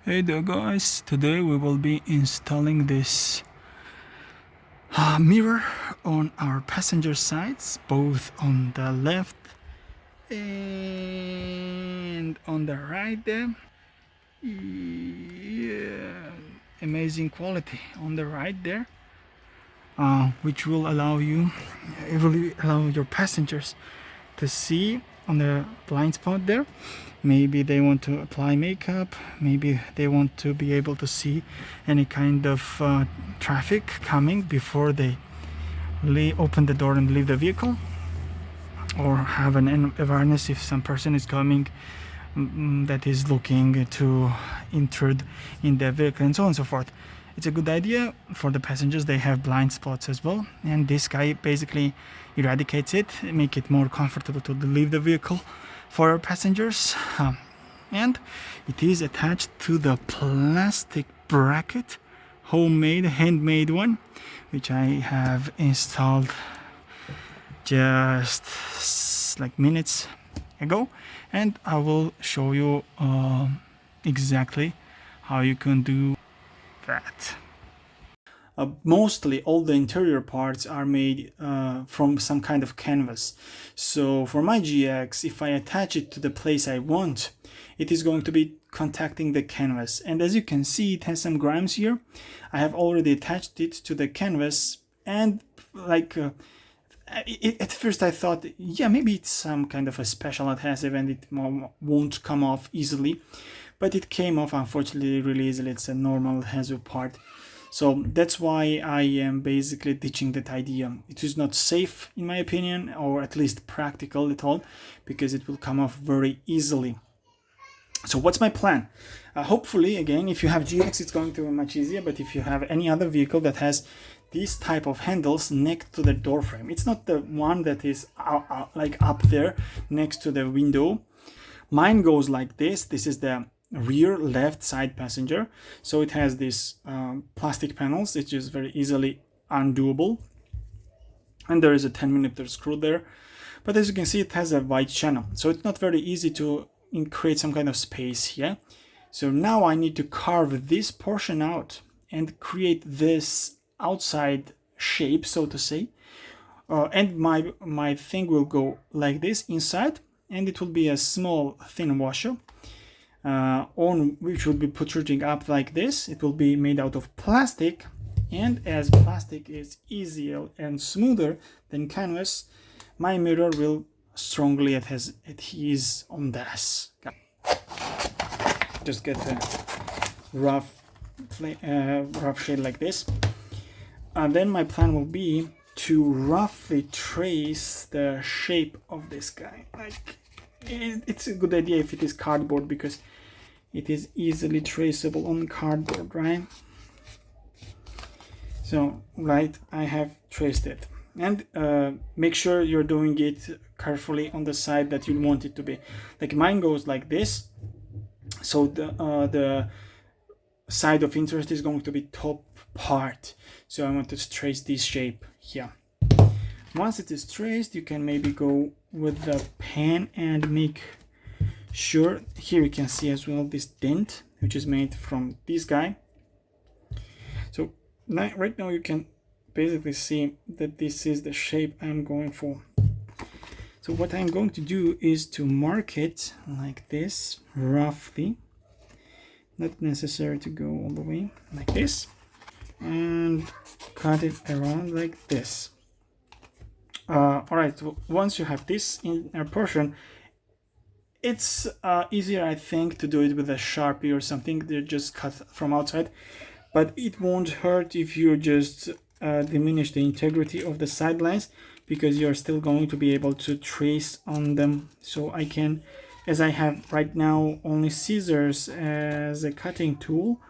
Hey there guys, today we will be installing this mirror on our passenger sides, both on the left and on the right there. Yeah, amazing quality on the right there, which will allow your passengers to see on the blind spot there. Maybe they want to apply makeup, maybe they want to be able to see any kind of traffic coming before they open the door and leave the vehicle, or have an awareness if some person is coming that is looking to intrude in the vehicle, and so on and so forth. It's a good idea for the passengers. They have blind spots as well, and this guy basically eradicates it, make it more comfortable to leave the vehicle for our passengers. And it is attached to the plastic bracket, homemade, handmade one, which I have installed just like minutes ago, and I will show you exactly how you can do that. Mostly all the interior parts are made from some kind of canvas. So for my GX, if I attach it to the place I want, it is going to be contacting the canvas. And as you can see, it has some grimes here. I have already attached it to the canvas, and at first I thought, yeah, maybe it's some kind of a special adhesive and it won't come off easily. But it came off, unfortunately, really easily. It's a normal adhesive part. So that's why I am basically ditching that idea. It is not safe, in my opinion, or at least practical at all, because it will come off very easily. So what's my plan? Hopefully, again, if you have GX, it's going to be much easier. But if you have any other vehicle that has these type of handles next to the door frame, it's not the one that is like up there next to the window. Mine goes like this. This is the rear left side passenger, so it has these plastic panels, which is very easily undoable, and there is a 10mm screw there. But as you can see, it has a wide channel, so it's not very easy to create some kind of space here. So now I need to carve this portion out and create this outside shape, so to say, and my thing will go like this inside, and it will be a small thin washer on which will be protruding up like this. It will be made out of plastic, and as plastic is easier and smoother than canvas, my mirror will strongly adhere on this. Just get a rough shade like this, and then my plan will be to roughly trace the shape of this guy. Like, it's a good idea if it is cardboard, because it is easily traceable on cardboard, right? So, right, I have traced it. And make sure you're doing it carefully on the side that you want it to be. Like mine goes like this. So the side of interest is going to be top part. So I want to trace this shape here. Once it is traced, you can maybe go with the pen and make sure. Here you can see as well this dent, which is made from this guy. So right now you can basically see that this is the shape I'm going for. So what I'm going to do is to mark it like this, roughly. Not necessary to go all the way like this, and cut it around like this. All right, once you have this inner portion, it's easier, I think, to do it with a Sharpie or something. They're just cut from outside, but it won't hurt if you just diminish the integrity of the sidelines, because you're still going to be able to trace on them. So I can, as I have right now only scissors as a cutting tool,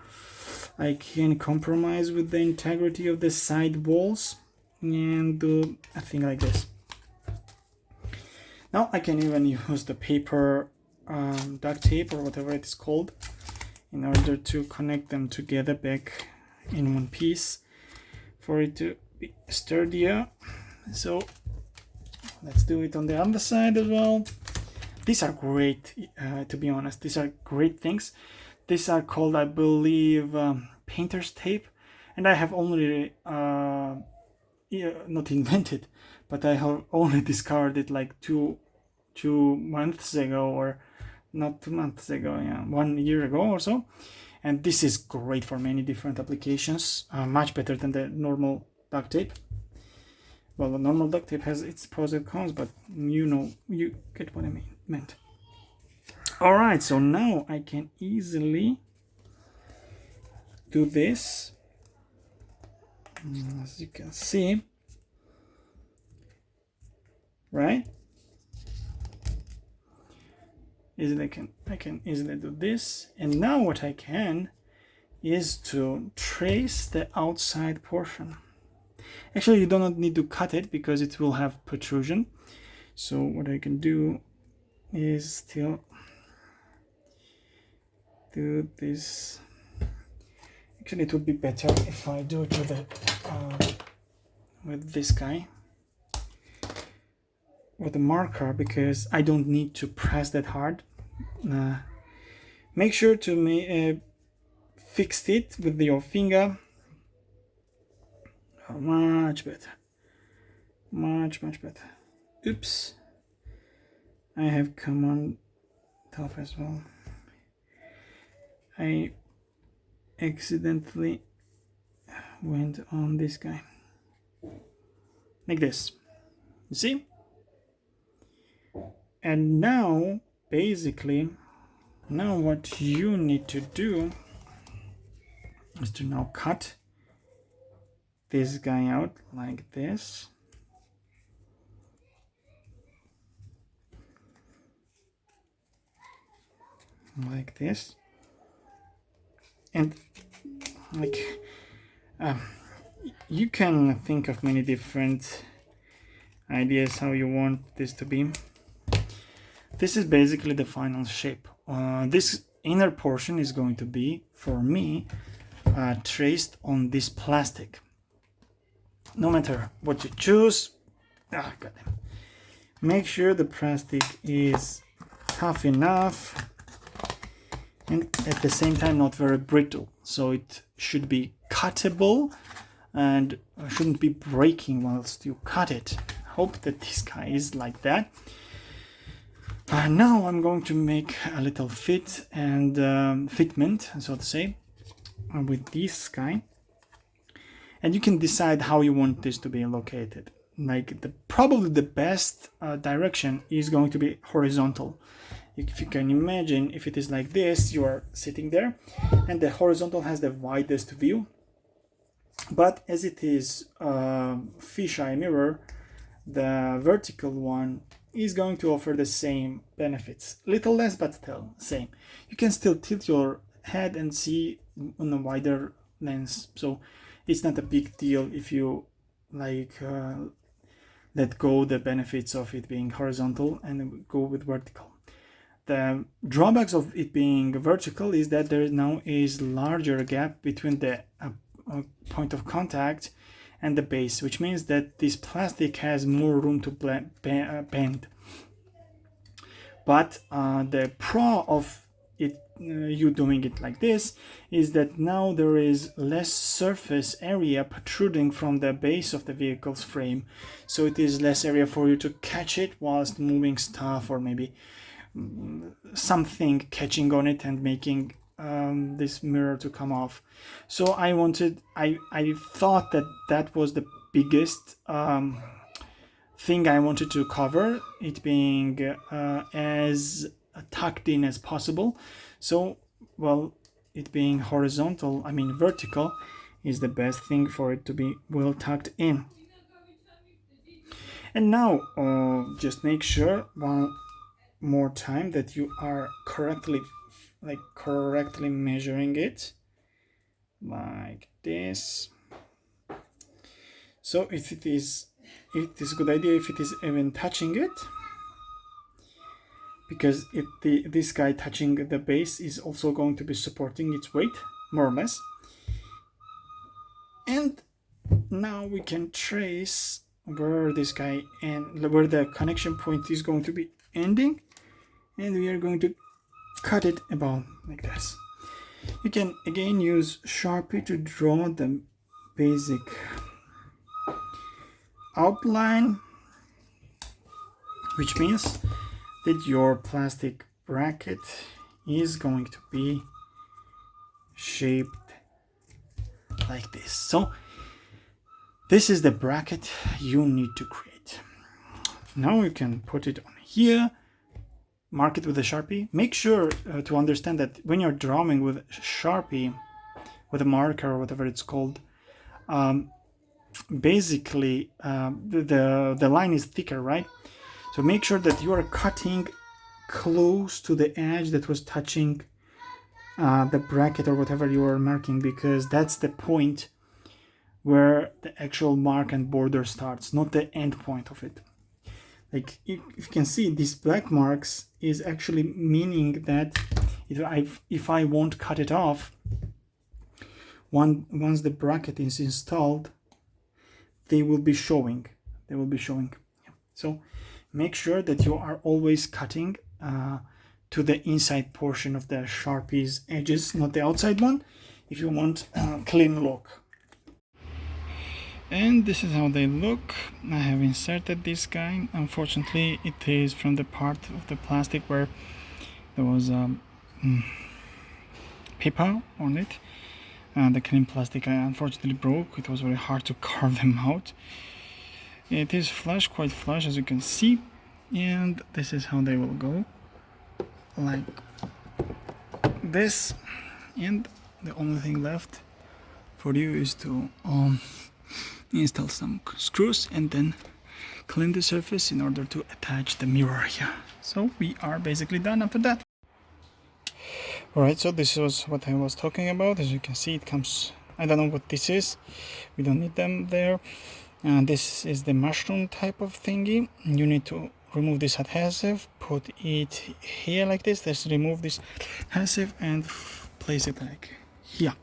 I can compromise with the integrity of the side walls and do a thing like this. Now I can even use the paper duct tape or whatever it is called in order to connect them together back in one piece for it to be sturdier. So let's do it on the other side as well. These are great, to be honest. These are great things. These are called, I believe, painter's tape, and I have only not invented, but I have only discovered it like two months ago, or not 2 months ago, yeah, 1 year ago or so. And this is great for many different applications, much better than the normal duct tape. Well, the normal duct tape has its pros and cons, but you get what I meant. All right, so now I can easily do this. As you can see, right? I can easily do this, and now what I can is to trace the outside portion. Actually, you do not need to cut it because it will have protrusion. So what I can do is still do this. Actually, it would be better if I do it with this guy, with the marker, because I don't need to press that hard. Make sure to fix it with your finger. Much better, much better. Oops, I have come on top as well. I accidentally went on this guy like this, you see? And now basically, now what you need to do is to now cut this guy out like this. Like this. And like you can think of many different ideas how you want this to be. This is basically the final shape. This inner portion is going to be, for me, traced on this plastic. No matter what you choose, make sure the plastic is tough enough and at the same time not very brittle. So it should be cuttable and shouldn't be breaking whilst you cut it. Hope that this guy is like that. Now I'm going to make a little fit and fitment, so to say, with this guy. And you can decide how you want this to be located. Like probably the best direction is going to be horizontal. If you can imagine, if it is like this, you are sitting there, and the horizontal has the widest view. But as it is a fisheye mirror, the vertical one is going to offer the same benefits. Little less, but still same. You can still tilt your head and see on a wider lens. So it's not a big deal if you like let go the benefits of it being horizontal and go with vertical. The drawbacks of it being vertical is that there now is larger gap between the point of contact and the base, which means that this plastic has more room to bend. But the pro of it, you doing it like this, is that now there is less surface area protruding from the base of the vehicle's frame, so it is less area for you to catch it whilst moving stuff, or maybe something catching on it and making this mirror to come off. So I thought that was the biggest thing I wanted to cover, it being as tucked in as possible. So, well, it being vertical is the best thing for it to be well tucked in. And now just make sure one more time that you are correctly measuring it like this. So if it is a good idea if it is even touching it, because this guy touching the base is also going to be supporting its weight, more or less. And now we can trace where this guy and where the connection point is going to be ending, and we are going to cut it about like this. You can again use Sharpie to draw the basic outline, which means that your plastic bracket is going to be shaped like this. So this is the bracket you need to create. Now you can put it on here, mark it with a Sharpie. Make sure to understand that when you're drawing with Sharpie, with a marker or whatever it's called, basically the line is thicker, right? So make sure that you are cutting close to the edge that was touching the bracket or whatever you are marking, because that's the point where the actual mark and border starts, not the end point of it. Like if you can see, these black marks is actually meaning that if I won't cut it off, once the bracket is installed, they will be showing. So make sure that you are always cutting to the inside portion of the Sharpie's edges, not the outside one, if you want a clean look. And this is how they look. I have inserted this guy. Unfortunately, it is from the part of the plastic where there was paper on it. The clean plastic I unfortunately broke. It was very hard to carve them out. It is flush, quite flush, as you can see, and this is how they will go, like this. And the only thing left for you is to install some screws and then clean the surface in order to attach the mirror here. So we are basically done after that. Alright, so this was what I was talking about. As you can see, it comes, I don't know what this is, we don't need them there. This is the mushroom type of thingy. You need to remove this adhesive, put it here like this. Let's remove this adhesive and place it like here.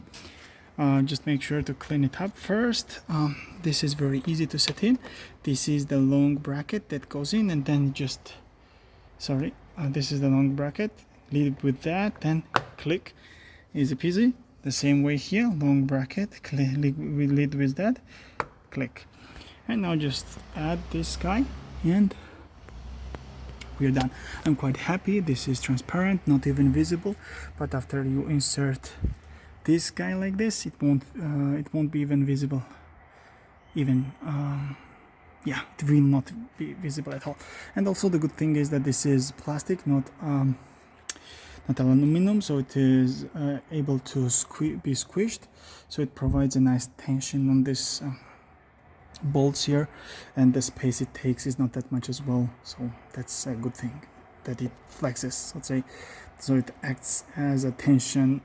Just make sure to clean it up first. This is very easy to set in. This is the long bracket that goes in, and then just, this is the long bracket. Lead with that, then click, easy peasy. The same way here, long bracket, lead with that, click. And now just add this guy and we're done. I'm quite happy. This is transparent, not even visible, but after you insert this guy like this, it won't be even visible. Even yeah, it will not be visible at all. And also the good thing is that this is plastic, not aluminum, so it is able to be squished, so it provides a nice tension on this bolts here, and the space it takes is not that much as well, so that's a good thing, that it flexes, let's say, so it acts as a tension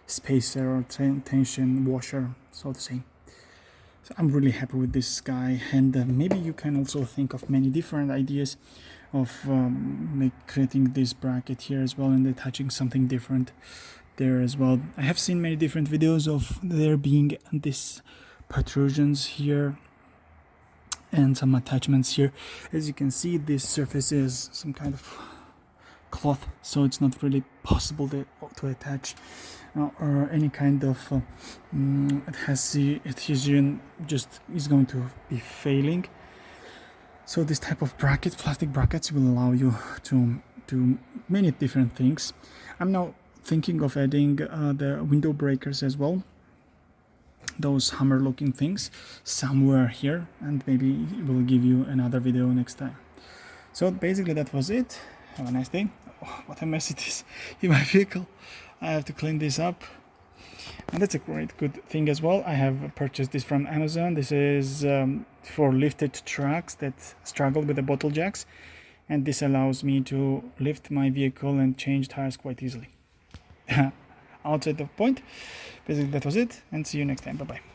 spacer or tension washer, so to say. So I'm really happy with this guy, and maybe you can also think of many different ideas of creating this bracket here as well, and attaching something different there as well. I have seen many different videos of there being this protrusions here and some attachments here. As you can see, this surface is some kind of cloth, so it's not really possible to attach or any kind of adhesion just is going to be failing. So this type of bracket, plastic brackets, will allow you to do many different things. I'm now thinking of adding the window breakers as well, those hammer looking things, somewhere here, and maybe we'll give you another video next time. So basically that was it. Have a nice day. Oh, what a mess it is in my vehicle. I have to clean this up, and that's a good thing as well. I have purchased this from Amazon. This is for lifted trucks that struggle with the bottle jacks, and this allows me to lift my vehicle and change tires quite easily. Outside the point, basically that was it, and see you next time. Bye bye.